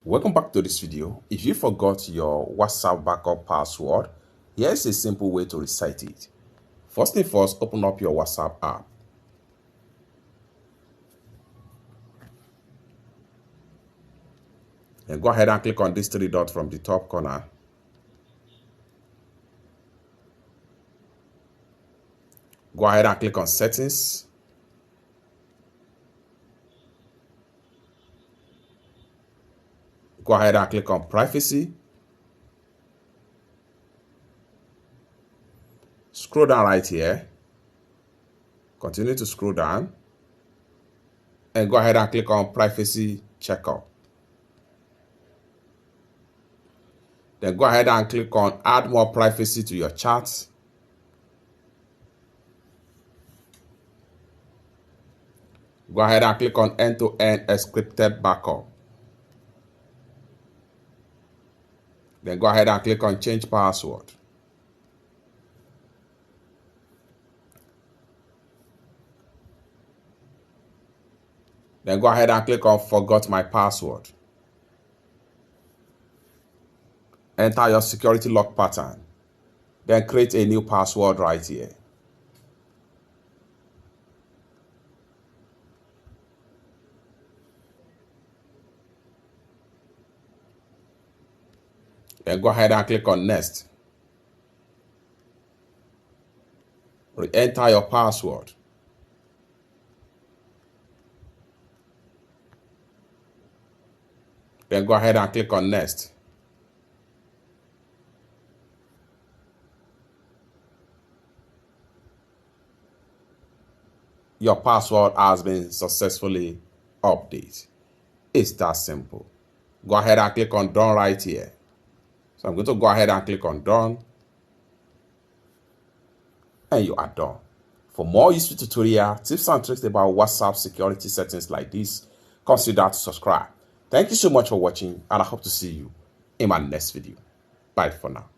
Welcome back to this video. If you forgot your WhatsApp backup password, here's a simple way to reset it. First thing first, open up your WhatsApp app. And go ahead and click on these three dots from the top corner. Go ahead and click on settings. Go ahead and click on privacy. Scroll down right here. Continue to scroll down. And go ahead and click on privacy checkup. Then go ahead and click on add more privacy to your chats. Go ahead and click on end-to-end encrypted backup. Then go ahead and click on change password. Then go ahead and click on forgot my password. Enter your security lock pattern. Then create a new password right here. Then go ahead and click on next. Re-enter your password. Then go ahead and click on next. Your password has been successfully updated. It's that simple. Go ahead and click on done right here. So I'm going to go ahead and click on done. And you are done. For more useful tutorial, tips and tricks about WhatsApp security settings like this, consider to subscribe. Thank you so much for watching, and I hope to see you in my next video. Bye for now.